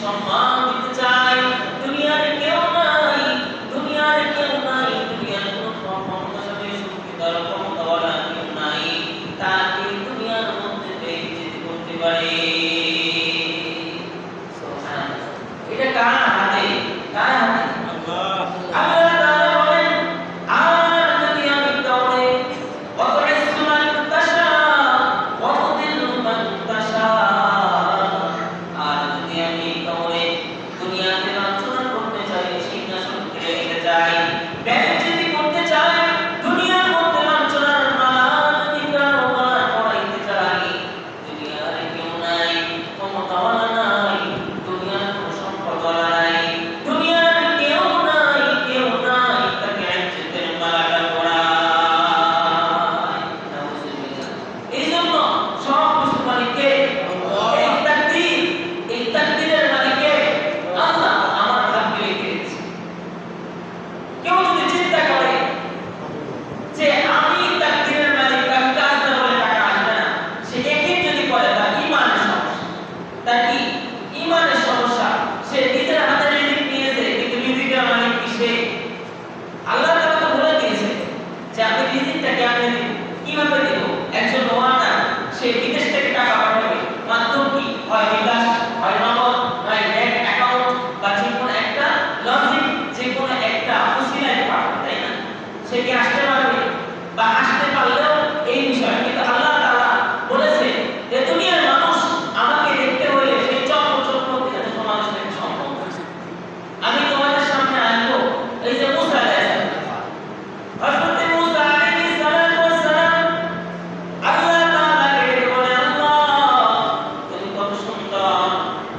সম্মান দিতে চাই। দুনিয়ার কেউ নাই, দুনিয়ার কেউ নাই, দুনিয়ার কোনো ক্ষমতাশালী শক্তিধর ক্ষমতাওয়ালা কেউ নাই তাকে দুনিয়ার মধ্যে বেইজ্জতি করতে পারে। সুবহানাল্লাহ। এটা কার হাতে? কার হাতে? আল্লাহ। আল্লাহ তাআলা বলেন, আর যদি আমি কাউরে ওয়াতুইজ্জু মান তাশা ওয়া তুযিল্লু মান তাশা, আর যদি আমি কাউরে দুনিয়াতে লাঞ্ছনা করতে চাই, সিংহাসন থেকে নিতে চাই, বেইজ্জতি করতে চাই, দুনিয়ার মধ্যে লাঞ্ছনার মালা যদি কারো গলায় পরাইতে চাই, দুনিয়ার কেউ নাই, ক্ষমতাওয়ালা নাই, দুনিয়ার কোনো সম্পদওয়ালা নাই, দুনিয়ার কেউ নাই, কেউ নাই তাকে ইজ্জতের মালাটা পরায়। নাউজুবিল্লাহ। এই জন্য সব কিছু মালিককে এই তাকদীর, এই তাকদীরের মালিককে আল্লাহ আমার ভাগ্যে লিখে দিয়েছে। কেউ যদি চিন্তা করে যে আমি তাকদীরের মালিক, আমি কাজ না করলে টাকা আসবে না, সে একই যদি করে তার ঈমানের সমস্যা। তার কি ঈমানের সমস্যা? সে নিজের হাতে রিজিক নিয়েছে, কিন্তু রিজিকের মালিক কি সে? আল্লাহ তাআলা তো বলে দিয়েছে যে আমি রিজিকটা কেমনে দিব, কিভাবে দিব। একজন ওয়ানার সে বিদেশ থেকে টাকা পাঠাবে, মাধ্যম কি? হয় বিকাশ, হয় নগদ, হয় ব্যাংক অ্যাকাউন্ট, বা যে কোনো একটা লজিক, যে কোনো একটা উসিলায় পাঠাবে, তাই না? সে কি আসতে পারবে? বা আসতে পারলেও এই বিষয়, কিন্তু আল্লাহ তাআলা বলেছে যে দুনিয়ার মানুষ আমাকে দেখতে হইলে সেই চক্র দিয়ে সমাবেশ থেকে সম্ভব। আমি তোমাদের সামনে আনবো এই যে মুসা আলাইহিস সালাম, হযরত মুসা আলাইহিস সালাম, আল্লাহ তাআলাকে ডেকে বলে, আল্লাহ তুমি কত সুন্দর,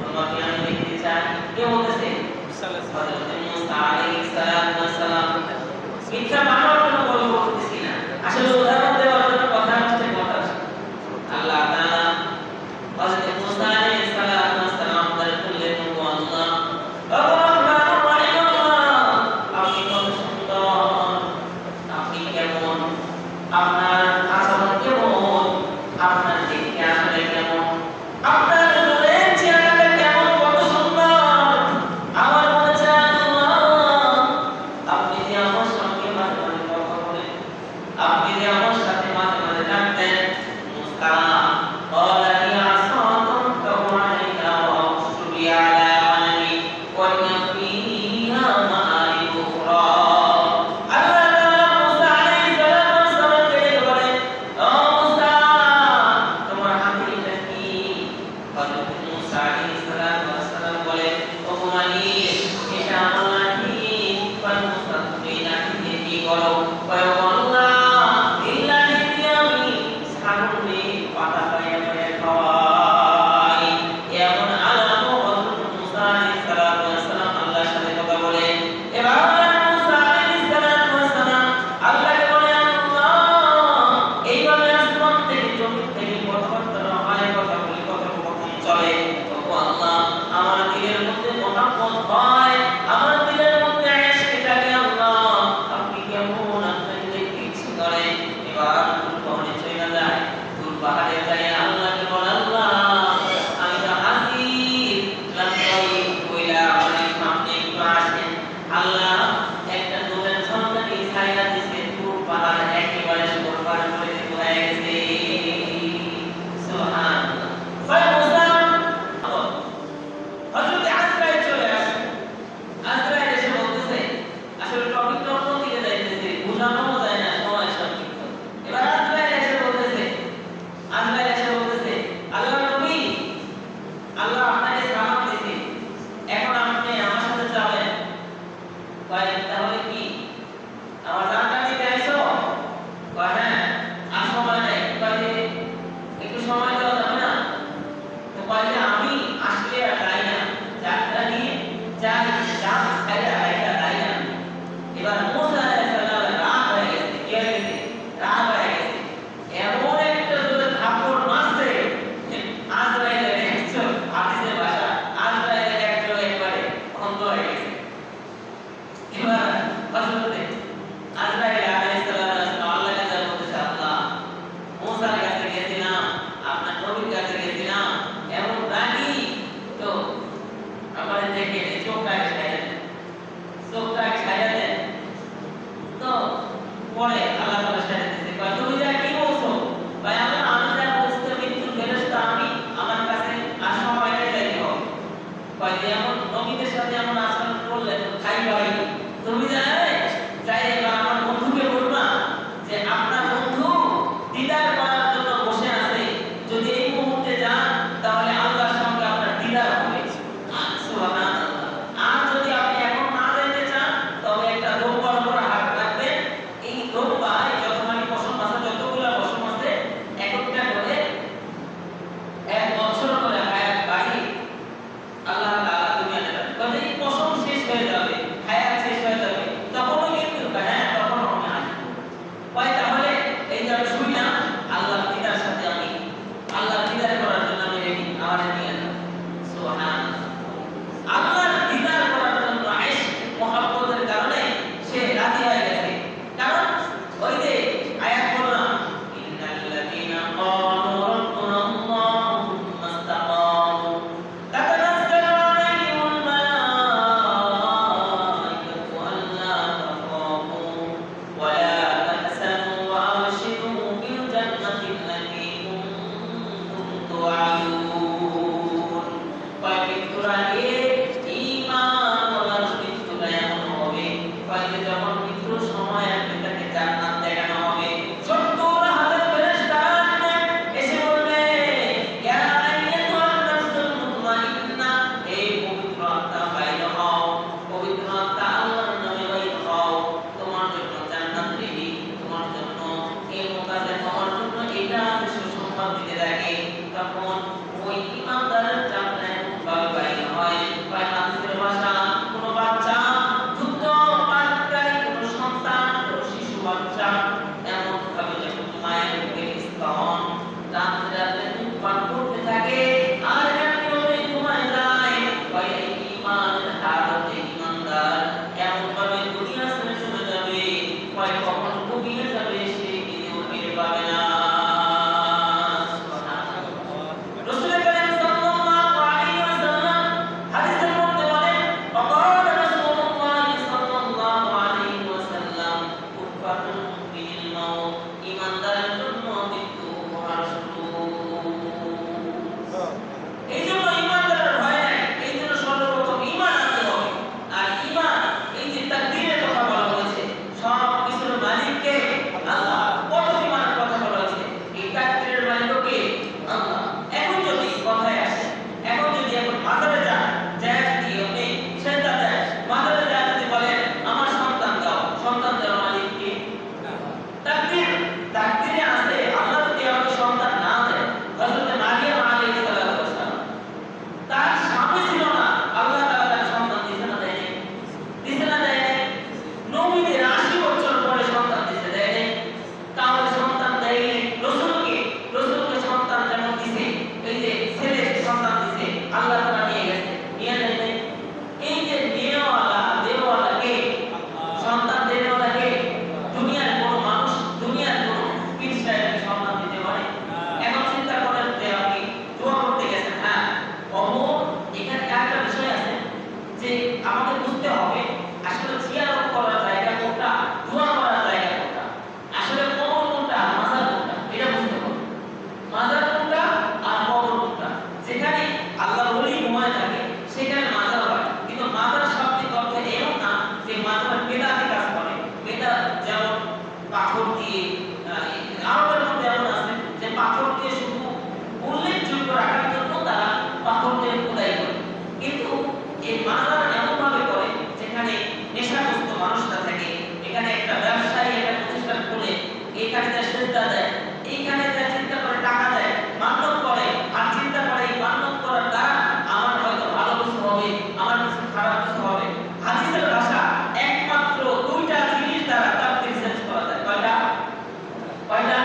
তোমাকে আমি দেখতে চাই। কে বলতেছে? হযরত মুসা আলাইহিস সালাম। মিথ্যা বানানোর কোনো গল্প করতেছি না, আসলে উদাহরণ দেওয়ার জন্য কথা হচ্ছে কথা। আল্লাহ তাআলা হযরত মুসা আলাইহিস সালাম তার বললেন, ও আল্লাহ, আর-রহমানুর রহিম আল্লাহ, আপনি কত সুন্দর, আপনি কেমন, আপনার আচরণ কেমন, আপনার দেখতে আসলে কেমন, আপনার রূপের চেহারাটা কেমন, কত সুন্দর। আমার মনে চায় আল্লাহ, আপনি যে আমার সঙ্গে মাঝে মাঝে কথা বলেন, আপনি যে আমার সাথে মাঝে মাঝে ডাকতেন, মুসা قال لي عصاك عليها وأخشب على غنمي ولي فيها مآرب أخرى। আল্লাহ তাআলা মুসা আলাইহিস সালামকে ডেকে বলেন, ও মুসা, তোমার হাতে এটা কি? হযরত মুসা আলাইহিস সালাম বলেন, ও মালিক, এটা আমার লাঠি। কয় মুসা, তুমি এই লাঠি দিয়ে কি করো? কয়, ও আল্লাহ, এই লাঠি দিয়ে আমি ছাগলকে পাতা খাইয়ে খাইয়ে খাওয়াই। এমন আলাপ হযরত মুসা আলাইহিস সালাম আল্লাহর সাথে কথা বলেন। এবার মুসা আলাইহিস সালাম আল্লাহকে বলে, আল্লাহ, এইভাবে আসমান থেকে জমিন থেকে কথাবার্তা হয়, কথা বলি, কথোপকথন চলে। ও আল্লাহ, আমার দিলের মধ্যে মহব্বত হয়, আমার দিলের মধ্যে ইশক জাগে। আল্লাহ, আপনি কেমন, আপনাকে দেখতে ইচ্ছে করে। এবার দূর পাহাড়ে চলে যায়, দূর পাহাড়ে যায় আল্লাহকে বলে, আল্লাহ, আমি তো হাজির, লাম্বাই কইলা আমার সামনে একটু আসেন। আল্লাহ একটা নূরের ঝলকানি ছায়া দিয়েছে, দূর পাহাড় একেবারে সরবার করে হয়ে গেছে। সুবহানাল্লাহ। কয় মুসা, হযরত আজরাইল চলে আসে। আজরাইল এসে বলতেছে, আসলে টপিকটা অন্য দিকে যাইতেছে, বোঝানো যায় না, সময় সংক্ষিপ্ত। এবার আজরাইল এসে বলতেছে, আল্লাহ নবী, আল্লাহ আপনাকে সালাম দিয়েছে, এখন আপনি আমার সাথে যাবেন। কয়, তাহলে কি আমার জানটা নিতে আইছো? কয়, হ্যাঁ, আর সময় নাই। কয় যে একটু সময় দেওয়া যাবে না? তো কয় যে আমি আসলে আর যাই না, যাত্রা নিয়ে যাই, যান ছাইরা রাইখা যাই না। এবার মুসা আলাইহিস সালাম রাগ হয়ে গেছে। কি হয়ে গেছে? রাগ হয়ে গেছে। এমন একটা জোরে থাপ্পড় মারছে, আজরাইলের একজন হাদিসের ভাষা, আজরাইলের একজন একবারে অন্ধ হয়ে গেছে। এবার কয় যে এমন নবীদের সাথে এমন আচরণ করলে খাই ভাই তুমি জানে যাই এবার আমার বন্ধুকে বলবা যে আপনার বন্ধু দিদার করার জন্য বসে আছে, যদি এই মুহূর্তে যান তাহলে আল্লাহর সঙ্গে আপনার দিদার হবে। সুবহানাল্লাহ। আর যদি আপনি এখন না যেতে চান তবে একটা দৌড়ার উপর হাত রাখবেন, এই দৌড়ায় যতখানি পশম আছে যতগুলো পশম আছে একটা করে 1 বছর করে হায়াত বাড়ি আল্লাহ তাআলা দুনিয়া দেবেন। তবে এই পশম শেষ হয়ে যাবে, হায়াত শেষ হয়ে যাবে, তখনও কিন্তু হ্যাঁ তখনও আমি আসবো। কয় তাহলে এই যে আমি শুনলাম আল্লাহর দিদার সাথে আমি আল্লাহর দিদার করার জন্য আমি রেডি, আমার নিয়ে যান। সুবহানাল্লাহ। আল্লাহর দিদার করার জন্য ইশক মুহাব্বতের কারণে সে রাজি হয়ে গেছে। কারণ ওই যে আয়াত বললাম ইন্নাল্লাযীনা ক্বালু রাব্বুনা আল্লাহু সুম্মা ইসতাকামু তাতানাজ্জালু আলাইহিমুল মালাঈকাতু আল্লা তাখাফু ওয়া লা তাহজানু ওয়া আবশিরু বিল জান্নাতি আল্লাতী কুনতুম তুআদুন। কয় মৃত্যুর আগে ঈমান ওয়ালার মৃত্যুটা এমন হবে, কয় যে যখন মৃত্যুর সময় আসবে তাকে জান্নাত দেখানো হবে। ৭০,০০০ ফেরেশতা আসবে, এসে বলবে ইয়া আইয়াতুহান নাফসুল মুতমাইন্না, হে পবিত্র আত্মা বাইর হও, পবিত্র আত্মা আল্লাহর নামে বাইর হও, তোমার জন্য জান্নাত রেডি, তোমার জন্য এই মুকাদ্দে, তোমার জন্য এটা আছে, সুসংবাদ দিতে থাকে। তখন ওই ঈমানদারের জান্নাত ভাবে বাইর হয়। কয় হাদিসের ভাষা কোনো বাচ্চা দুগ্ধ পানকারী কোনো সন্তান কোনো শিশু বাচ্চা এমন ভাবে যখন মায়ের বুকের স্তন রাত্রে রাত্রে দুধ পান করতে থাকে আর এমনি ভাবে ঘুমায় যায়। কয় এই ঈমানের হালতে ঈমানদার এমন ভাবে দুনিয়া ছেড়ে চলে যাবে, কয় কখন ঘুমিয়ে যাবে সে নিজেও ফিরে পাবে না। রাসূল করিম সাল্লাল্লাহু আলাইহি ওয়াসাল্লাম হাদিসের মধ্যে বলেন ওয়াকাল রাসূলুল্লাহ সাল্লাল্লাহু আলাইহি ওয়াসাল্লাম কুফাতুল মুমিনিল মাউত, ঈমানদারের জন্য মৃত্যু উপহার স্বরূপ। এই জন্য ঈমানদারের ভয় নাই, এই জন্য সর্বপ্রথম ঈমান আনতে হবে। আর ঈমান এই যে তাকদীরের কথা বলা হয়েছে, সব কিছুর মালিককে আল্লাহ, কত ঈমানের কথা বলা হয়েছে, এই তাকদীরের মালিককে আল্লাহ। এখন যদি কথায় আসে, এখন যদি এখন মাজারে যান, যায় যদি আপনি সেজদা দেন, মাজারে যায় যদি বলেন আমার সন্তান দাও, সন্তান দেওয়ার মালিক কে? তাকদীর, তাকদীরে আছে আল্লাহ যদি আমাকে সন্তান না দেয়। হযরত মারিয়াম আলাইহিস সালাম তার স্বামী ছিল না, আল্লাহ তাআলা তাকে সন্তান দিয়েছেন না দেয়নি? দিয়েছেন না দেয়নি? নবীদের ৮০ বছর পরে সন্তান দিয়েছে, দেয়নি? তাহলে সন্তান দেয়নি রাসূলকে, রাসূলকে সন্তান যেমন দিয়েছে, এই যে ছেলে সন্তান দিয়েছে আল্লাহ তাআলা নিয়ে গেছে, নিয়ে নেয়নি? এই যে নেওয়ালা দেওয়ালা কে? সন্তান দেওয়ালা কে? দুনিয়ার কোন মানুষ, দুনিয়ার কোন পীর সাহেব সন্তান দিতে পারে? এখন চিন্তা করেন যে আপনি দোয়া করতে গেছেন, হ্যাঁ অমুক, এখানে একটা বিষয় আছে যে আমাদের বুঝতে হবে আসলে জিয়ারত করার জায়গা কোনটা, দোয়া করার জায়গা কোনটা, আসলে কবর কোনটা, মাজার কোনটা, এটা বুঝতে হবে। মাজার কোনটা আর কবর কোনটা। যেখানে আল্লাহর ওলি ঘুমায় থাকে সেখানে মাজার হয়, কিন্তু মাজার শাব্দিক অর্থে এমন না যে মাজার বেদাতি কাজ করে। বেদাত যেমন পাথর দিয়ে, আরবের মধ্যে এমন আছে যে পাথর দিয়ে শুধু উল্লেখযোগ্য রাখার জন্য তারা পাথর দিয়ে খোদাই করে, কিন্তু এই মাজার এমন ভাবে করে যেখানে নেশাগ্রস্ত মানুষরা থাকে, এখানে একটা ব্যবসায়ী একটা প্রতিষ্ঠান খুলে এইখানে যা সেজদা দেয়, এইখানে যা চিন্তা করে টাকা দেয়, মান্যত করে, আর চিন্তা করে এই মান্যত করার দ্বারা আমার হয়তো ভালো কিছু হবে, আমার কিছু খারাপ কিছু হবে। হাদিসের ভাষা একমাত্র দুইটা জিনিস দ্বারা তাকদীর চেঞ্জ করা যায়। কয়টা? কয়টা?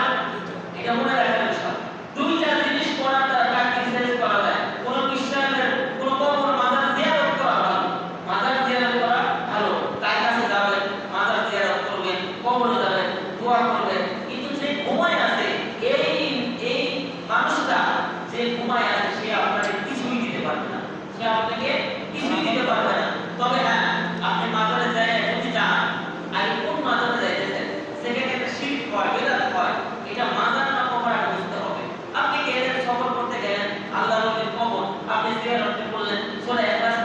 এটা মনে রাখার বিষয়। দুইটা জিনিস করার দ্বারা তাকদীর চেঞ্জ করা যায়। কোন বিশ্বাসের কোন কবর মাজার জিয়ারত করা ভালো, মাজার জিয়ারত করা ভালো, তার কাছে যাবেন, মাজার জিয়ারত করবেন, কবরে যাবেন, দোয়া করবেন। কিন্তু যে ঘুমায় আছে, এই এই মানুষটা যে ঘুমায় আছে সে আপনাকে কিছুই দিতে পারবে না, সে আপনাকে কিছুই দিতে পারবে না। তবে হ্যাঁ, আপনি মাজারে যায় যদি যান, আর কোন মাজারে যাইতেছেন সেখানে একটা শিরক হয়, বেদাত হয়, এটা মাজার না কবর আগে বুঝতে হবে। আপনি গেলেন সফর করতে গেলেন, আল্লাহর ওলির কবর আপনি জিয়ারত করলেন, সূরা ইখলাস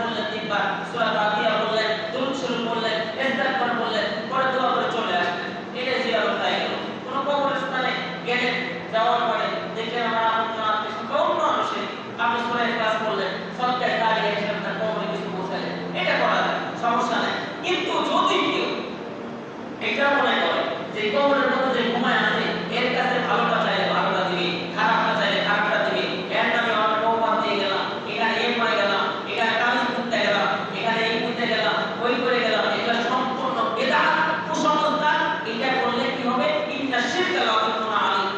এটা মনে করে যে কবরের মধ্যে যে ঘুমায় আছে এর কাছে ভালোটা চাইলে ভালোটা দিবে, খারাপটা চাইলে খারাপটা দিবে। এর নামে আমরা নৌবাদ দিয়ে গেলাম, এখানে এ করে গেলাম, এখানে কামিজ করতে গেলাম, এখানে এই করতে গেলাম, ওই করে গেলাম, এটা সম্পূর্ণ বেদাত, কুসংস্কার। এটা করলে কি হবে? ইন্না শিরকা লাযুলমুন আযীম।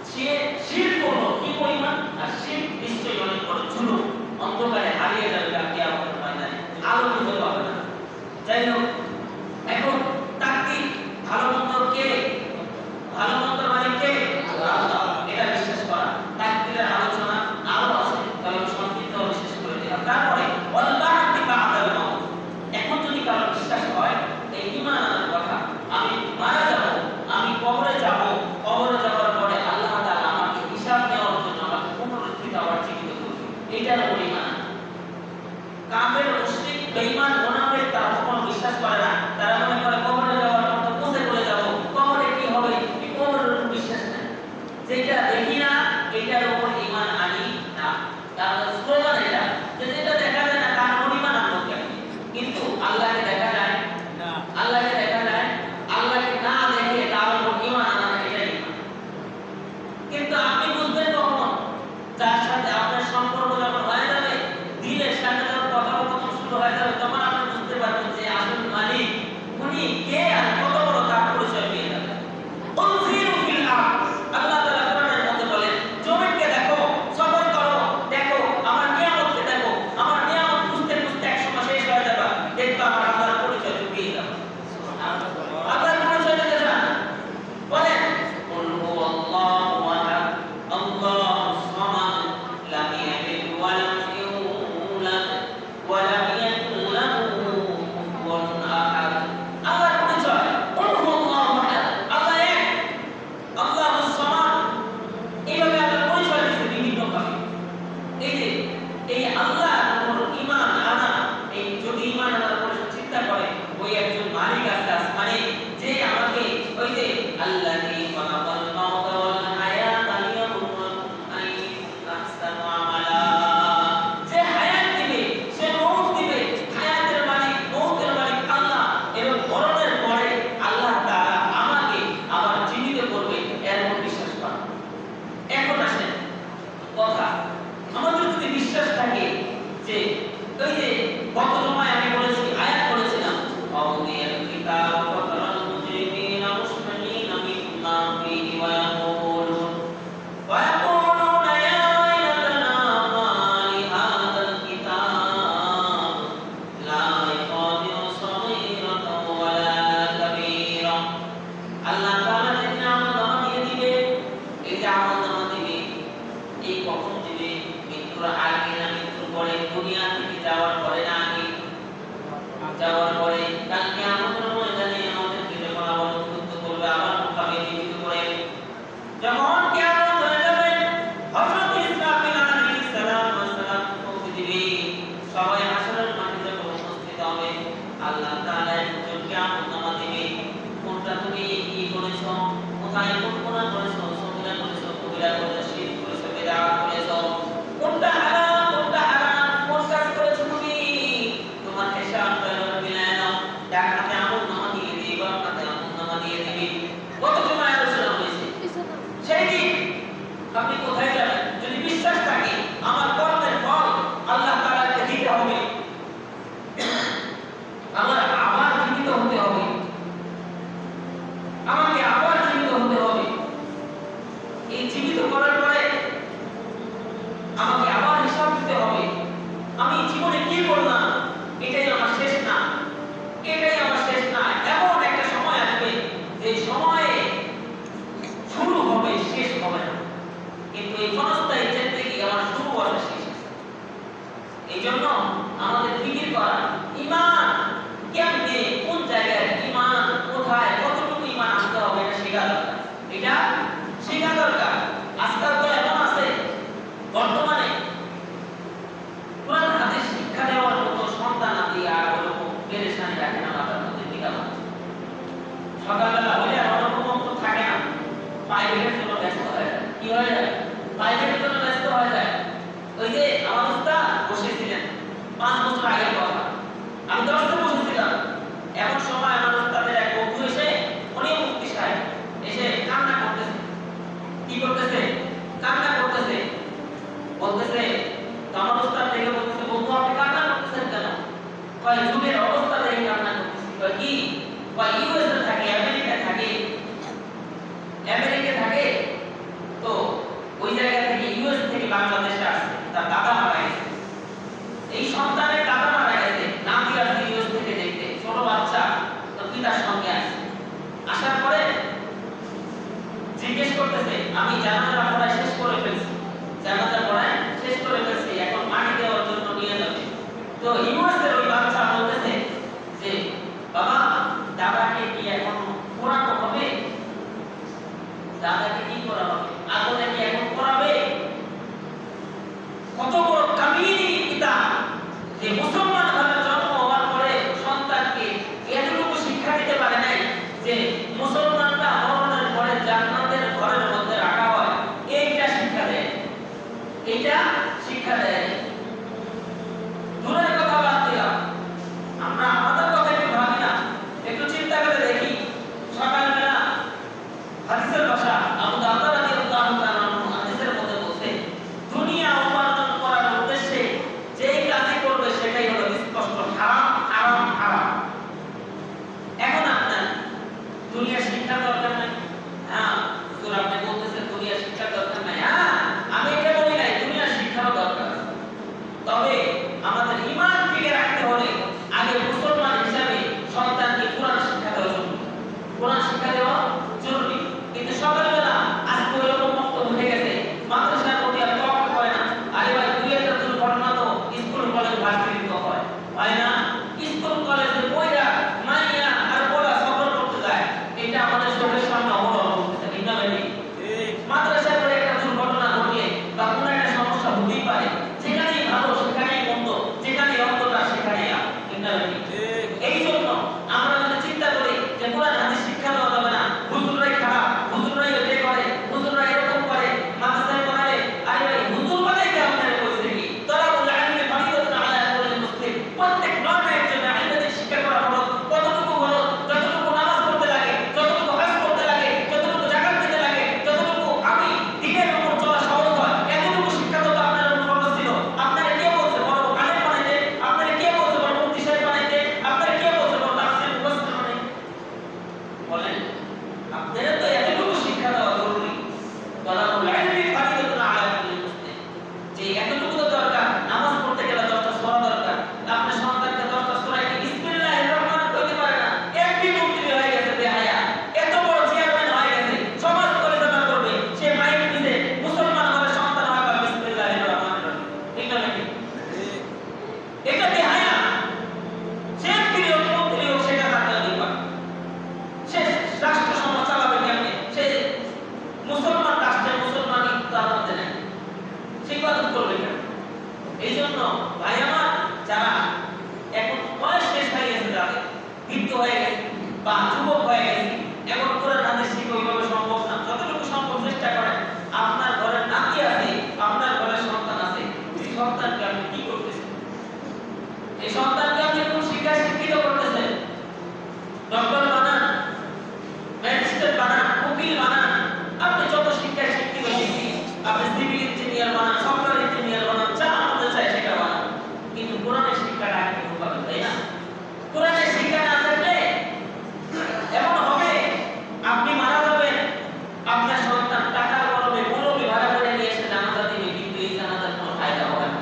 সে শিরক করলো কি পরিমাণ? আর শিরক নিশ্চয়ই অনেক বড় জুলুম, অন্ধকারে হারিয়ে যাবে কাল কিয়ামতের ময়দানে, আলো খুঁজে পাবে না। যাই হোক, এখন তাকদীর, ভালো মন্দ কে? ভালো মন্দের মালিক কে? আল্লাহ। এটা বিশ্বাস করা। তাকদীরের আলোচনা আরো আছে, তবে সংক্ষিপ্ত বিশেষ করে দিলাম। তারপরে ওয়াল বা'দি বা'দাল মাউত। এখন যদি কারো বিশ্বাস হয় এই ঈমান আনার কথা, আমি মারা যাব, আমি কবরে যাব, কবরে যাওয়ার পরে আল্লাহ তাআলা আমাকে হিসাব নেওয়ার জন্য আমাকে পুনরুত্থিত আবার জীবিত করবে, এটার উপর ঈমান। কাফের, মুশরিক, বেঈমান, মুনাফিক তারা কখনো বিশ্বাস করে না। তারা মনে করে কবরে যাওয়ার পর কোথায় চলে যাব, কবরে কি হবে, এই কবরের উপর বিশ্বাস নেই। যেটা দেখি না এটার উপর ঈমান আনি না। তার স্লোগান এটা যে যেটা দেখা যায় না তার উপর ঈমান আনবো কেন? কিন্তু আল্লাহকে দেখা যায় না, আল্লাহকে দেখা যায়, আল্লাহকে না দেখে তার উপর ঈমান আনা, এটাই ঈমান। কিন্তু আপনি বুঝবেন কখন? যার সাথে আপনার সম্পর্ক যখন হয়ে যাবে, দিনের সাথে যখন কথোপকথন শুরু হয়ে যাবে, তখন আপনি বুঝতে পারবেন যে আসল মালিক উনি কে আর কত বড় তার পরিচয় পেয়ে যাবেন। উনফিরু ফিল আরদ, আল্লাহ তাআলা কোরআনের মধ্যে বলেন, জমিনকে দেখো, সফর করো, দেখো আমার নিয়ামতকে দেখো, আমার নিয়ামত খুঁজতে খুঁজতে একসময় শেষ হয়ে যাবে, দেখবা আমার আল্লাহর পরিচয় পেয়ে যাবে। সুবহানাল্লাহ। আল্লাহর পরিচয় পেতে চান? বলেন, কুল হুয়াল্লাহু আহাদ, আল্লাহুস সামাদ, লাম ইয়ালিদ ওয়া লাম ইউলাদ ওয়া লাম ইয়াকুল লাহু কুফুওয়ান আহাদ। আল্লাহর পরিচয় কুল হুয়াল্লাহু আহাদ, আল্লাহ এক, আল্লাহুস সামাদ। এইভাবে আল্লাহর পরিচয় দিয়েছে বিভিন্ন ভাবে। এই যে এই আল্লাহর উপর ঈমান আনা, এই যদি ঈমান আনার পরে চিন্তা করে ওই একজন মালিক আছে আসমানে, যে আমাকে ওই যে আল্লাযী খালাকাল মাউতা ওয়াল হায়াতা লিয়াবলুয়াকুম আইয়ুকুম আহসানু আমালা, যে হায়াত দিবে, সে মউত দিবে, হায়াতের মালিক, মউতের মালিক আল্লাহ, এবং মরণের পরে আল্লাহ তাআলা আমাকে আবার জীবিত করবে, এর উপর বিশ্বাস করা। এখন আসেন কথা, আমাদের যদি বিশ্বাস থাকে যে ওই যে গত জমায় আমি বলেছি, আয়াত বলেছিলাম, আউলিয়াল কিতাব ফাতারাল মুজরিমিনা মুশফিকিনা মিম্মা ফীহি ওয়া ইয়াকুলুনা ইয়া ওয়াইলাতানা মা লিহাযাল কিতাব লা ইউগাদিরু সগীরাতাও ওয়ালা কাবীরা। আল্লাহ তাআলা যেদিন আমলনামা দিয়ে দিবে, এই যে আমলনামা দিবে, এই কখন দিবে? মৃত্যুর আগে না মৃত্যুর পরে? দুনিয়া থেকে যাওয়ার পরে না আগে? যাওয়ার পরে। কাল কিয়ামতের ময়দানে আমাদেরকে যখন আবার উদ্বুদ্ধ করবে, আবার মুখামে জীবিত করে, যখন কিয়ামত হয়ে যাবে, হযরত ইসরাফিল আলাইহিস সালাম পৌঁছে দিবে, সবাই হাসরের মাঠে যখন উপস্থিত হবে, আল্লাহ তাআলা একজনকে আমলনামা দিবে, কোনটা তুমি কি করেছো, কোথায় কোন গুনাহ করেছো, সগীরা করেছো, কবিরা করেছো, শিরক করেছো, বিদআত করেছো, কোনটা হারাম, কোনটা হারাম, কোন কাজ করেছো তুমি, তোমার হিসাবটা মিলায় নাও। ডান হাতে আমলনামা দিয়ে দিবে, বাম হাতে আমলনামা দিয়ে দিবে। কত সময় আলোচনা হয়েছে। সেই দিন আপনি কোথায় যাবেন? যদি বিশ্বাস থাকে আমার কর্মের ফল আল্লাহ তাআলাকে দিতে হবে, আমার আবার জীবিত হতে হবে, আমাকে আবার জীবিত হতে হবে, এই জীবিত করার পরে আমাকে আবার হিসাব দিতে হবে, আমি জীবনে কি করলাম, এটাই আমার শেষ না, এটাই আমার শেষ না। এমন একটা সময় আসবে যে সময়ে শুরু হবে, শেষ হবে না। কিন্তু এই ক্ষণস্থায়ী জিন্দেগি আমার শুরু আর শেষ। এই জন্য আমাদের ফিকির করা, ঈমান কেমনে, কোন জায়গায় ঈমান, কোথায়, কতটুকু ঈমান আনতে হবে, এটা শেখা দরকার। এটা শেখা দরকার। আজকাল তো এমন আছে, বর্তমানে কোরআন হাদিস শিক্ষা দেওয়ার মতো সন্তান আদি আর ওরকম পেরেশানি রাখে না মাথার মধ্যে, ঠিক আছে? সকালবেলা হলে আর ওরকম তো থাকে না, প্রাইভেটের জন্য ব্যস্ত হয়ে যায়। কি হয়ে যায়? প্রাইভেটের জন্য ব্যস্ত হয়ে যায়। ওই যে আমার উস্তাদ বসেছিলেন 5 বছর আগের কথা, আমি 10 বছর বসেছিলাম। এমন সময় আমার উস্তাদের এক বন্ধু এসে, উনি কয় যুগের অবস্থা দেখে কান্না করতেছি। কয় কি? কয় ইউএসএ থাকে, আমেরিকা থাকে, আমেরিকা থাকে, তো ওই জায়গা থেকে ইউএস থেকে বাংলাদেশে আসছে, তার দাদা মারা গেছে, এই সন্তানের দাদা মারা গেছে, নাতি আসছে ইউএস থেকে দেখতে, ছোট বাচ্চা, তো পিতার সঙ্গে আসছে। আসার পরে জিজ্ঞেস করতেছে, আমি জানাজা পড়ায় শেষ করে ফেলছি, জানাজা পড়ায় শেষ করে ফেলছি, এখন মাটি দেওয়ার জন্য নিয়ে যাবে। তো ইউএসের ওই বাচ্চা বলতেছে যে বাবা, দাদাকে কি এখন পোড়ানো হবে? দাদাকে কি করা হবে? আগুনে কি এখন পোড়াবে? কত বড় কামিনী পিতা, যে মুসলমান ঘরে জন্ম হওয়ার পরে সন্তানকে এতটুকু শিক্ষা দিতে পারে নাই যে মুসলমানটা মরণের পরে জান্নাতের ঘরের মধ্যে রাখা হয়, এইটা শিক্ষা দেয়, এইটা শিক্ষা দেয়। দূরের কথা বাদ দিলাম, আমরা আমাদের কথা একটু ভাবি না, একটু চিন্তা করে দেখি। সকালবেলা হাদিসের ভাষা আবু দারদা রাদিয়াল্লাহু তাআলা আনহু হাদিসের মধ্যে বলছে, দুনিয়া উপার্জন করার উদ্দেশ্যে যেই কাজ করবে সেটাই হলো স্পষ্ট হারাম, হারাম, হারাম। এখন আপনার দুনিয়া শিক্ষা দরকার নাই? হ্যাঁ হুজুর, আপনি বলতেছেন দুনিয়া শিক্ষা দরকার নাই। হ্যাঁ, আমি এটা বলি নাই, দুনিয়া শিক্ষাও দরকার, তবে আমাদের ঈমান টিকে রাখতে হলে আগে মুসলমান হিসাবে সন্তানকে কোরআন শিক্ষা দেওয়া জরুরি, কোরআন শিক্ষা দেওয়া জরুরি। কিন্তু সকালবেলা আজকে ওইরকম বক্তব্য হয়ে গেছে, মাদ্রাসার প্রতি আর তওয়াক্কুল হয় না। আরে ভাই, দুই একটা দুর্ঘটনা তো স্কুল কলেজ ভার্সিটিতে হয়, হয় না? স্কুল কলেজে বইরা মাইয়া আর বলা সফর করতে যায়, এটা আমাদের চোখের সামনে অবলম্বন করতেছে, ঠিক না ভাই? মাদ্রাসার পরে একটা দুর্ঘটনা ঘটলে বা কোনো একটা সমস্যা হতেই পারে, যেখানেই ভালো সেখানেই মন্দ, যেখানেই অন্ধকার সেখানেই আলো, ঠিক না ভাই? এই জন্য আমরা যদি চিন্তা করি যে কোরআন হাদিস শিক্ষা দেওয়া যাবে না, হুজুররাই খারাপ, হুজুররাই এটা করে, হুজুররা এরকম করে, মাদ্রাসায় পড়ালে, আরে ভাই হুজুর বানাই কি আপনার কইছে কি? তারাবুল ইলমি ফারিদাতুন আলা কুল্লি মুসলিম, প্রত্যেক নরমের জন্য ইলমের শিক্ষা করা হলো। কতটুকু হলো? যতটুকু নামাজ পড়তে লাগে, যতটুকু হজ করতে লাগে, যতটুকু যাকাত দিতে লাগে, যতটুকু আমি দ্বীনের উপর চলা সহজ হয়, এতটুকু শিক্ষা তো আপনার উপর ফরজ ছিল। আপনারা কে বলছে বড় আলেম বানাইতে? আপনারা কে বলছে বড় মুফতি সাহেব বানাইতে? আপনারা কে বলছে বড় তাফসীর মুফাসসির বানাইতে? বলেন, আপনারা তো এতটুকু শিক্ষা দেওয়া জরুরি। তালাবুল ইলমি ফারিদাতুন আলা কুল্লি মুসলিম, যে এতটুকু তো দরকার। নামাজ পড়তে গেলে 10টা সূরা দরকার, আপনার সন্তানকে 10টা সূরা কি বিসমিল্লাহির রহমানির কইতে পারে না? একটি মন্ত্রী হয়ে গেছে বেহায়া, এত বড় চেয়ারম্যান হয়ে গেছে, সমাজ পরিচালনা করবে, সে মাইক দিতে মুসলমান ঘরের সন্তান হয় বা বিসমিল্লাহির রহমানির রহিম, ঠিক না নাকি? এটা বেহায়া। সে প্রিয় মন্ত্রী হোক, সেটা তার অধিকার, সে রাষ্ট্র সমাজ চালাবে কেমনে? সে মুসলমান রাষ্ট্রে মুসলমানই তার মধ্যে নেই, সে ইবাদত করবে কেন? এই জন্য ভাই আমার, যারা এখন বয়স শেষ হয়ে গেছে, যাদের বৃদ্ধ হয়ে গেছে বা যুবক হয়ে গেছে, এখন কোরআন হাদিস শিখা ওইভাবে সম্ভব না। যতটুকু সম্ভব চেষ্টা করেন। আপনার ঘরের নাতি আছে, আপনার ঘরের সন্তান আছে, এই সন্তানকে আপনি কি করতেছেন? এই সন্তানকে আপনি কোন শিক্ষায় শিক্ষিত করতেছেন? ডক্টর বানান, ম্যাজিস্ট্রেট বানান, উকিল বানান, আপনি যত শিক্ষায় শিক্ষিত শিখি, আপনি সিভিল ইঞ্জিনিয়ার বানান, সফটওয়্যার ইঞ্জিনিয়ার বানান, যা আমাদের চাই সেটা বানান, কিন্তু কোরআনের শিক্ষাটা আগে ঢোকাবেন, তাই না? কোরআনের শিক্ষা না থাকলে এমন হবে, আপনি মারা যাবেন, আপনার সন্তান টাকার গরমে মুরব্বি ভাড়া করে নিয়ে এসে জানাজা দিবে, কিন্তু এই জানাজার কোনো ফায়দা হবে না।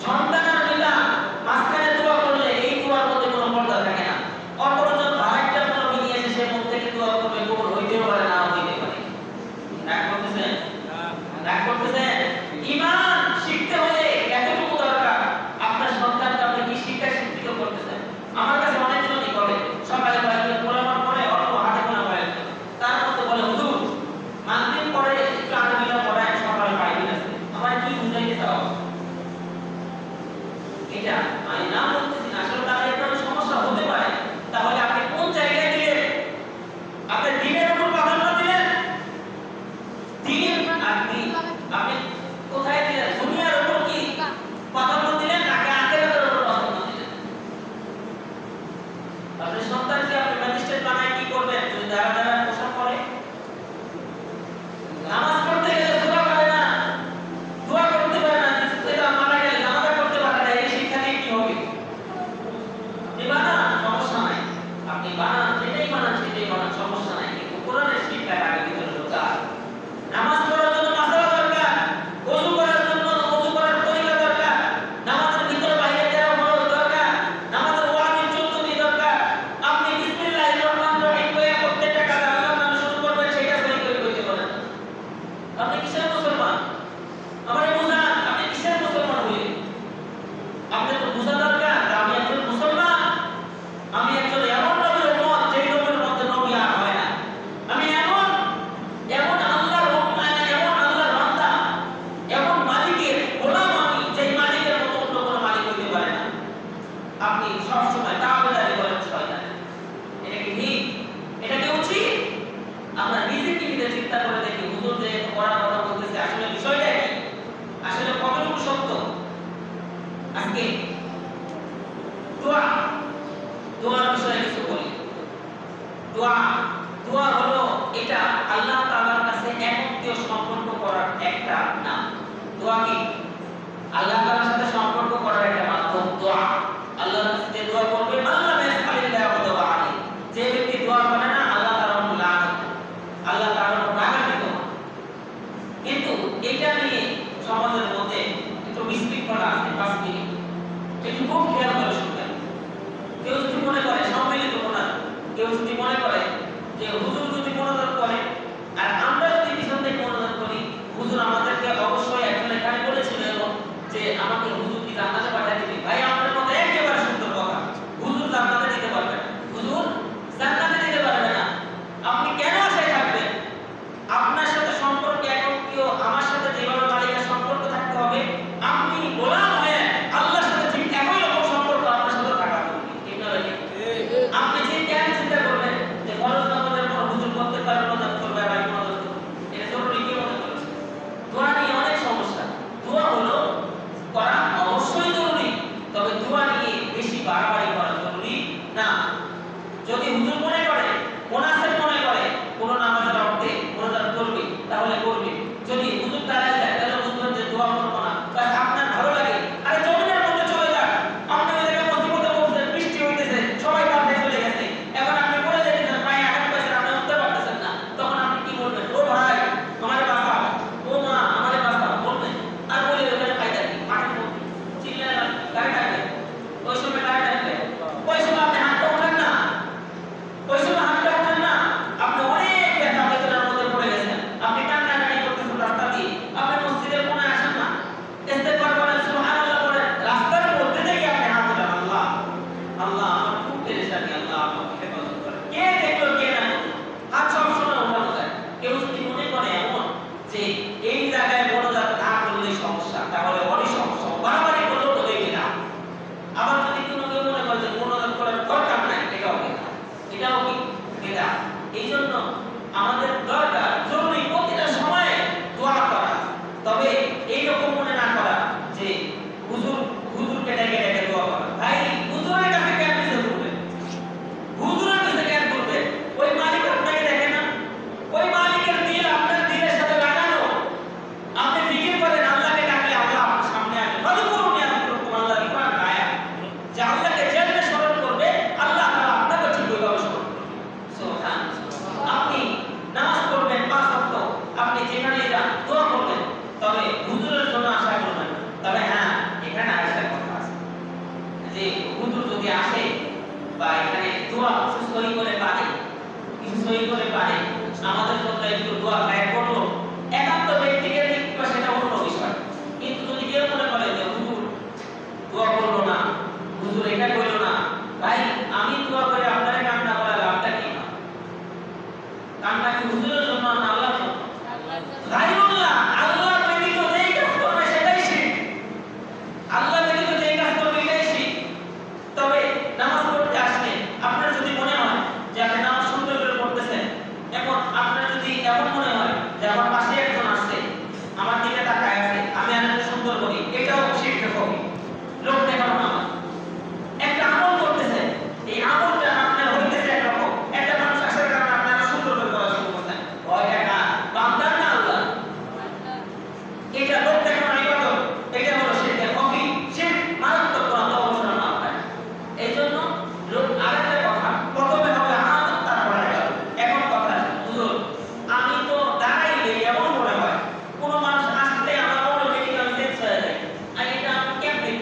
সন্তান আর পিতা মাঝখানে দোয়া করলে এই দোয়ার মধ্যে কোনো পর্দা থাকে না। অপরজন ভাড়াটা মুরব্বি নিয়ে এসে সে মুখ থেকে দোয়া করবে, কবুল হইতেও পারে, নাও হইতে পারে। রাগ করতেছেন? রাগ করতেছেন? ঈমান শিখতে হলে এতটুকু দরকার। আপনার সন্তানকে আপনি কি শিক্ষা শিক্ষিত করতেছেন? আমার কাছে অনেকজনই বলে, সকালে বাইরে পড়ানোর পরে অল্প হাতে গোনা হয়, তার মধ্যে বলে হুজুর মাগরিব পরে একটু আরবিটা পড়ায়, সকালে বাইরে আছে, আমার কি বুঝাইতে চাও? এটা আমি না বলতেছি না, আসলে তার একটা সমস্যা হতে পারে। তাহলে আপনি কোন জায়গায় দিলেন? আপনি দ্বীনের উপর প্রাধান্য দিলেন, দ্বীন আর দ্বীন আপনি কোথায় দিলেন? দুনিয়ার উপর কি প্রাধান্য দিলেন নাকি আখিরাতের উপর প্রাধান্য দিলেন? আপনি সন্তানকে আপনি ম্যাজিস্ট্রেট বানায় কি করবেন? যদি যারা যারা পোশাক করে, নামাজ পড়তে গেলে দোয়া করে না, দোয়া করতে পারে না, এটা মারা গেলে জানাজা করতে পারে না, এই শিক্ষা দিয়ে কি হবে? আপনি সব সময় তাওবাদারি করেন শয়তান। এটা কি ঠিক? এটা কি উচিত? আমরা নিজেকে নিজে চিন্তা করে দেখি, হুজুর যে পড়ার কথা বলতেছে আসলে বিষয়টা কি, আসলে কতটুকু সত্য। আজকে দোয়া, দোয়ার বিষয়ে কিছু বলি। দোয়া, দোয়া হলো এটা আল্লাহ তাআলার কাছে একত্বীয় সম্পর্ক করার একটা নাম। দোয়া কি? আল্লাহ তাআলার সাথে সম্পর্ক করার একটা মাধ্যম দোয়া। আল্লাহর কাছে যে দোয়া করবে, আল্লাহ ইয়াসআলিল্লাহু দোয়া আলী, যে ব্যক্তি দোয়া করে না আল্লাহ তাআলার উপর লানত, আল্লাহ তাআলার উপর রাগান্বিত। কিন্তু এটা নিয়ে সমাজের মধ্যে একটু বিশৃঙ্খলা আছে। 5 মিনিট একটু খুব খেয়াল করে শুনবেন। কেউ যদি মনে করে সম্মিলিত কোরআন, কেউ যদি মনে করে যে হুজুর যদি মনোনয়ন করে আর আমরা যদি পিছন থেকে মনোনয়ন করি, হুজুর আমাদেরকে অবশ্যই একজন এখানে বলেছিল যে আমাকে হুজুর কি জান্নাতে পাঠিয়ে দিবে। ভাই আপনার মতো একেবারে সুন্দর কথা, হুজুর জান্নাতে দিতে পারবে না, হুজুর জান্নাতে দিতে পারবে না। আপনি কেন আশায় থাকবেন? আপনার সাথে সম্পর্ক একত্রীয়, আমার সাথে যেভাবে মালিকের সম্পর্ক থাকতে হবে, আপনি গোলাম হয়ে আল্লাহর সাথে ঠিক একই রকম সম্পর্ক আপনার সাথে থাকা উচিত। ঠিক না ভাই? আপনি যে কেন চিন্তা করবেন যে ফরজ নামাজের পর হুজুর করতে পারবে না, করবে আর আমি মনে করব এটা জরুরি কি মনে করছেন? দোয়া নিয়ে অনেক সমস্যা। দোয়া হলো করা অবশ্যই জরুরি, তবে দোয়া নিয়ে বেশি বাড়াবাড়ি করা জরুরি না। যদি হুজুর মনে করে, মোনাফেক মনে করে কোন নামাজের অর্থে মোনাজাত করবে তাহলে করবে। যদি হুজুর দাঁড়ায় যায় তাহলে বুঝবেন যে দোয়া করব না। বাস আপনার ভালো লাগে, আরে জমিনের মধ্যে চলে যান। আপনি ওই জায়গায় মসজিদে বসেছেন, বৃষ্টি হইতেছে, সবাই বাসায় চলে গেছে, এখন আপনি পড়ে যাচ্ছেন, পায়ে আঘাত পাইছেন, আপনি উঠতে পারতেছেন না। তখন আপনি কি বলবেন? ও ভাই আমারে বাঁচা, ও মা আমারে বাঁচা বলবেন। আর বলে ওখানে ফায়দা কি? মাঠের মধ্যে চিল্লায় গাড়ি থাকবে, ওই সময় গাড়ি থাকবে, ওই সময় আপনি হাতটা ওঠান না, ওই সময় হাতটা ওঠান না। আপনি অনেক ব্যথা বেদনার মধ্যে পড়ে গেছেন, আপনি কান্নাকাটি করতেছেন রাস্তা দিয়ে, আপনি মসজিদের কোণে আসেন না, ইস্তেগফার করেন, সুবহানাল্লাহ বলেন, রাস্তার মধ্যে থেকে আপনি হাত তোলেন, আল্লাহ আল্লাহ আমার খুব পেরেশানি, আল্লাহ আমাকে হেফাজত করেন। কে দেখলো কে না দেখলো, হাত সবসময় ওঠানো যায়। কেউ যদি মনে করে এমন যে এই জায়গায় মোনাজাত না করলে সমস্যা, তাহলে অনেক সমস্যা, বাড়াবাড়ি করলেও তো দেখবে না। আবার যদি কোনো কেউ মনে করে যে মোনাজাত করার দরকার নাই, এটাও বেদা, এটাও কি বেদা। এই জন্য আমাদের দরকার জরুরি প্রতিটা সময়ে দোয়া করা, তবে এইরকম মনে না করা যে হুজুর হুজুরকে ডেকে ডেকে দোয়া করা। ভাই হুজুরের কাছে কেন দিতে করবে? হুজুরের কাছে কেন করবে? ওই মালিক আপনাকে দেখে না? ওই মালিকের দিল আপনার দিলের সাথে লাগানো। আপনি জিকির করেন, আল্লাহকে ডাকলে আল্লাহ আপনার সামনে আসবে। ভালো করুন ইয়াকুম আল্লাহ কোরআন আয়াত যে আল্লাহকে যেভাবে স্মরণ করবে আল্লাহ তাআলা আপনাকে ঠিক ওইভাবে স্মরণ করবে। সুবহানাল্লাহ। আপনি নামাজ পড়বেন 5 ওয়াক্ত, আপনি যেখানে যান দোয়া করবেন, তবে হুজুরের জন্য আশা করবেন। তবে হ্যাঁ, এখানে আরেকটা কথা আছে যে হুজুর যদি আসে বা এখানে দোয়া সই করে পারে, কিছু সই করে পারে, আমাদের জন্য একটু দোয়া গায়ে করলো, একান্ত ব্যক্তিগত দিক বা সেটা অন্য বিষয়। কিন্তু যদি কেউ মনে করে যে হুজুর দোয়া করলো না, হুজুর এটা কইলো না, ভাই আমি দোয়া করে আপনারে কান্না করা লাভটা কি? না কান্না কি হুজুরের জন্য না আল্লাহর জন্য? গায়রুল্লাহ, আল্লাহ ব্যতীত যেই কাজ করবে সেটাই শিরক। আল্লাহ ব্যতীত যেই কাজ করবে এটাই শিরক। তবে নামাজ পড়তে আসলে আপনার যদি মনে হয় যে আপনি নামাজ সুন্দর করে পড়তেছেন, এখন আপনার যদি এমন মনে হয় যে আমার পাশে একজন আসছে, আমার দিকে তাকায় আছে, আমি আনাকে সুন্দর করি, এটাও শিরক হবে। লোক দেখানো নামাজ, একটা আমল করতেছেন, এই আমলটা আপনার হইতেছে একরকম, একটা মানুষ আসার কারণে আপনারা সুন্দর করে করা শুরু করতেন, হয় এটা বান্দার না আল্লাহ, এটা লোক দেখানো ইবাদত, এটা হলো শিরকের কফি, শিরক মারাত্মক কোন অবসর না হয়। এই জন্য লোক আরেকটা কথা, প্রথমে হবে আয়াত তারপরে ইবাদত। এখন কথা হুজুর আমি তো দাঁড়াইলে এমন মনে হয় কোন মানুষ আসলে আমার অটোমেটিক আমি সেন্স হয়ে যায়, আর এটা আমি কেমনে?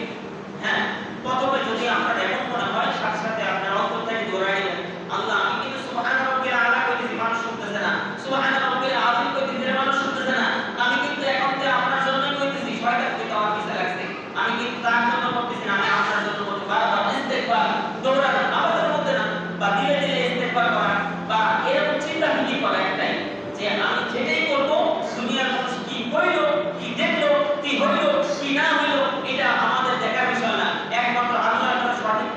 হ্যাঁ, প্রথমে যদি আপনার এমন মনে হয়, সাথে সাথে আপনার অন্তর থেকে দৌড়াই দিবেন, আল্লাহ আমি কিন্তু সুবহান রাব্বিল আলা কইতেছি, মানুষ শুনতেছে না, সুবহান রাব্বিল আযীম কইতেছি, মানুষ শুনতেছে না, আমি কিন্তু এখন থেকে আপনার জন্য কইতেছি, শয়তান কিন্তু আমার পিছে লাগছে, আমি কিন্তু তার জন্য করতেছি না, আমি আপনার জন্য করতে বারবার ইস্তেগফার দৌড়ানো, আমাদের মধ্যে না, বা দিলে দিলে ইস্তেগফার করা, বা এরকম চিন্তা ফিকির করা একটাই যে আমি যেটাই করব দুনিয়ার মানুষ কি কইলো, কি দেখলো, কি হইলো, কি না হইলো, এটা আমাদের দেখার বিষয় না। একমাত্র আল্লাহর সঠিক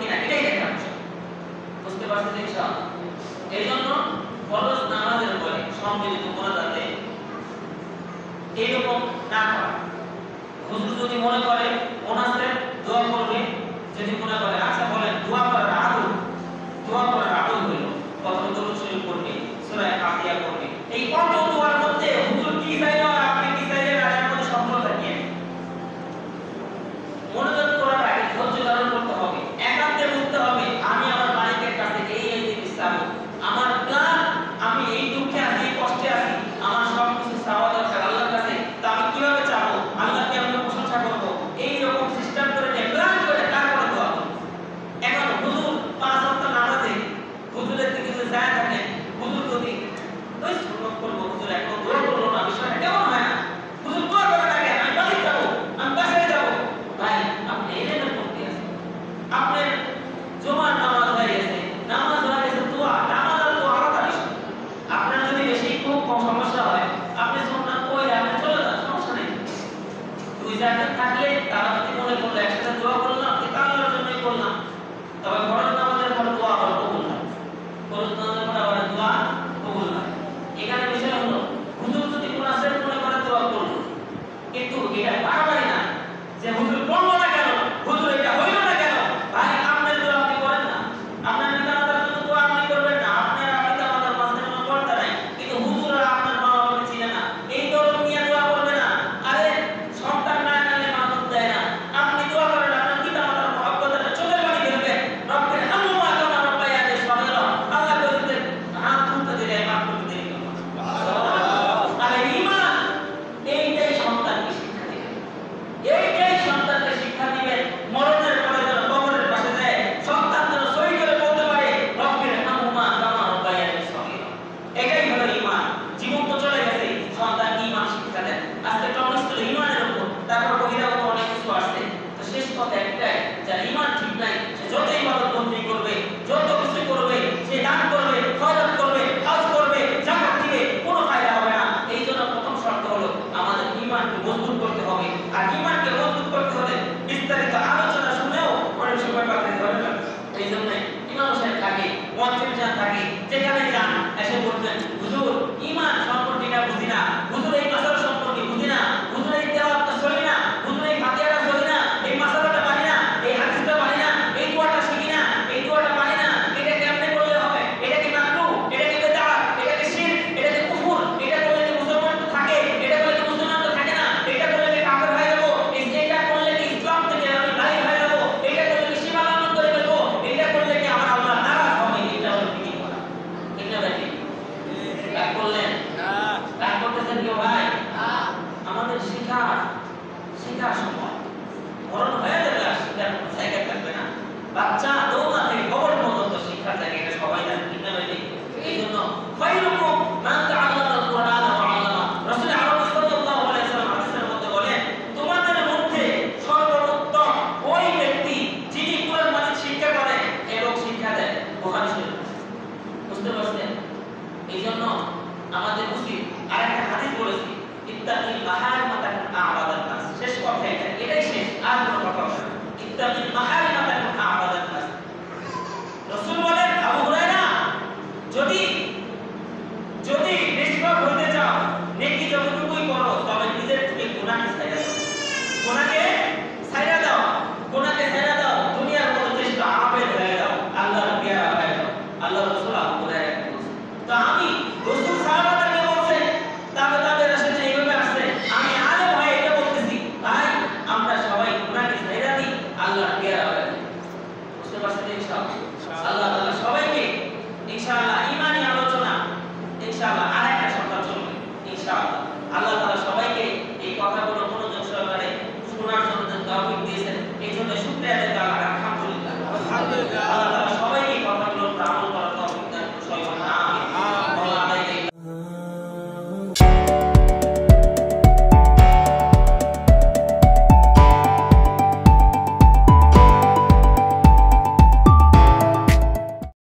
এইরকম না করা। হুজুর যদি মনে করে ওনাদের দোয়া করবে, যদি মনে করে আচ্ছা বলেন দোয়া করার আদব হইল প্রথমে দরুদ শরীফ পড়বে, সূরা ফাতিহা পড়বে। এই কত দোয়ার মধ্যে হুজুর কি চাইলো আর আপনি কি চাইলেন আর এর মধ্যে সম্পর্ক কি? মনোযোগ করার আগে ধৈর্য ধারণ করতে হবে, একান্তে বুঝতে হবে আমি আমার মালিকের কাছে এই জিনিস চাবো, আমার প্ল্যান, আমি এই দুঃখে আছি, এই কষ্টে আছি, আমার সব কিছু চাওয়া দরকার আল্লাহর কাছে। তা আমি কিভাবে চাবো? আল্লাহকে আমি প্রশংসা করব, এই রকম সিস্টেম করে প্ল্যান করে তারপরে দোয়া করব। এখন হুজুর 5 ওয়াক্ত নামাজে হুজুরের দিকে যদি যায় থাকে, হুজুর যদি ওই সুন্নত করব, হুজুর এখন দোয়া করলো না, বিষয়টা কেমন হয় না? হুজুর দোয়া করে থাকে, আমি বাড়ি যাবো, আমি বাসায় যাবো। ভাই আপনি এলেন করতে আছেন, আপনার জুমার নামাজ হয়ে গেছে, নামাজ হয়ে গেছে, দোয়া নামাজ আর দোয়া আলাদা বিষয়। আপনার যদি বেশি খুব কম সমস্যা হয়, আপনি সুন্নাত পড়ে আপনি চলে যান, সমস্যা নেই। দুই জায়গায় থাকলে তারা যদি মনে করলো একসাথে দোয়া করলাম, এটা আল্লাহর জন্যই করলাম, তবে ফরজ নামাজের পর দোয়া আবার কবুল না, ফরজ নামাজের পর আবার দোয়া কবুল না। এখানে বিষয় হলো হুজুর যদি মুনাসের মনে করে দোয়া করলো, কিন্তু এটা বারবারই না যে হুজুর বললো না কেন, হুজুর এটা হইল না কেন। ভাই আপনার দোয়া আপনি করেন না, আপনার পিতামাতার জন্য দোয়া আপনি করবেন না, আপনার পিতামাতার মাঝখানে কোনো পর্দা নাই, কিন্তু হুজুর আর আপনার মা বাবাকে চিনে না, এই দরদ নিয়ে দোয়া করবে না। আরে সন্তান না কালে মা দুধ দেয় না, আপনি দোয়া করেন আপনার পিতামাতার মহব্বতের চোখের পানি ফেলবেন, রব্বির হামহুমা কামা রাব্বায়ানি সগীরা, আল্লাহ বলতেন হাত তুলতে দিলে মাফ করতে দেরি করবেন। আরে ঈমান এইটাই সন্তানকে শিক্ষা দিবেন, এইটাই সন্তানকে শিক্ষা দিবেন। মরণের পরে যেন কবরের পাশে যায় সন্তান যেন সই করে বলতে পারে রব্বির হামহুমা কামা রাব্বায়ানি সগীরা। এটাই হলো ঈমান। জীবন তো চলে গেছে, সন্তান ঈমান শিক্ষা দেন। আজকে টপিক ছিল ঈমানের উপর, তারপর বহিরাগত অনেক কিছু আসছে। তো শেষ কথা একটাই, যার ঈমান ঠিক নাই সে যত ইবাদত বন্দী করবে, যত কিছু করবে, সে দান করবে, খয়রাত করবে, হজ করবে, যাকাত দিবে, কোনো ফায়দা হবে না। এই জন্য প্রথম শর্ত হলো আমাদের ঈমানকে মজবুত করতে হবে। আর ঈমানকে মজবুত করতে হলে বিস্তারিত আলোচনা শুনেও অনেক সময় বাদ দিতে হবে না। এই জন্য ইমাম সাহেব থাকে, মুয়াজ্জিন যান থাকে, যেখানে যান এসে বলবেন হুজুর ঈমান সম্পর্কে এটা বুঝি না, হুজুর এই মাসালা সম্পর্কে বুঝি না, হুজুর এই তেলাওয়াতটা সহি না, হুজুর এই ফাতিহাটা সহি না, এই মাসালাটা পারি না, এই হাদিসটা পারি না, এই দোয়াটা শিখি না, এই দোয়াটা পারি না, এটা কেমনে করলে হবে, এটা কি মাকরুহ, এটা কি বিদআত, এটা কি শিরক, এটা কি কুফর, এটা করলে কি মুসলমান তো থাকে, এটা করলে কি মুসলমান তো থাকে না, এটা করলে কি কাফের হয়ে যাব, এটা করলে কি ইসলাম থেকে আমি বাইরে হয়ে যাব, এটা করলে কি সীমা লঙ্ঘন করে ফেলবো, এটা করলে কি আমার আল্লাহ নারাজ হবে, এটা হলো কি করা। এটা দেখি রাগ করলেন না, রাগ করতেছেন কেউ ভাই? আমাদের শিখার সময় মরণ হয়ে যাবে, আর শিখার কোনো জায়গা থাকবে না। বাচ্চা দৌড়া থেকে কবর পর্যন্ত শিক্ষার জায়গা, এটা সবাই জানে, ঠিক না ভাই? এই জন্য খায়রুকুম মান তাআল্লামাল কুরআনা ওয়া আল্লামা। রাসূল আরবি সাল্লাল্লাহু আলাইহি ওয়াসাল্লাম হাদিসের মধ্যে বলেন তোমাদের মধ্যে সর্বোত্তম ওই ব্যক্তি যিনি কুরআন মাজিদ শিক্ষা করেন এবং শিক্ষা দেন। বুখারী শরীফ। বুঝতে পারছেন? এই জন্য আমাদের উচিত আরেকটা হাদিস বলেছি ইত্তাকিল মাহারিমা তাকুন আ'বাদান নাস। শেষ কথা এটাই শেষ, আর কোনো কথা হবে না। ইত্তাকিল মাহারিমা তাকুন আ'বাদান নাস। রাসূল বলেন আবু হুরায়রা যদি নিষ্পাপ হতে চাও, নেকি যতটুকুই করো, তবে নিজের থেকে গুনাহকে ছাইড়া দাও, গুনাহকে ছাইড়া দাও, গুনাহকে ছাইড়া দাও, দুনিয়ার মতো চেষ্টা আবেদ হয়ে যাও, আল্লাহর পেয়ারা হয়ে যাও। আল্লাহ রাসূল আবু হুরায়রা বলেছেন। তো আমি রাসূল সাহাবাদেরকে বলছে, তাদের সাথে এইভাবে আসছে, আমি আলেম হয়ে এটা বলতেছি, ভাই আমরা সবাই গুনাহকে ছাইড়া দিই, আল্লাহর পেয়ারা হয়ে যাই। বুঝতে পারছেন? ইনশাআল্লাহ আল্লাহ তাআলা সবাইকে ইনশাআল্লাহ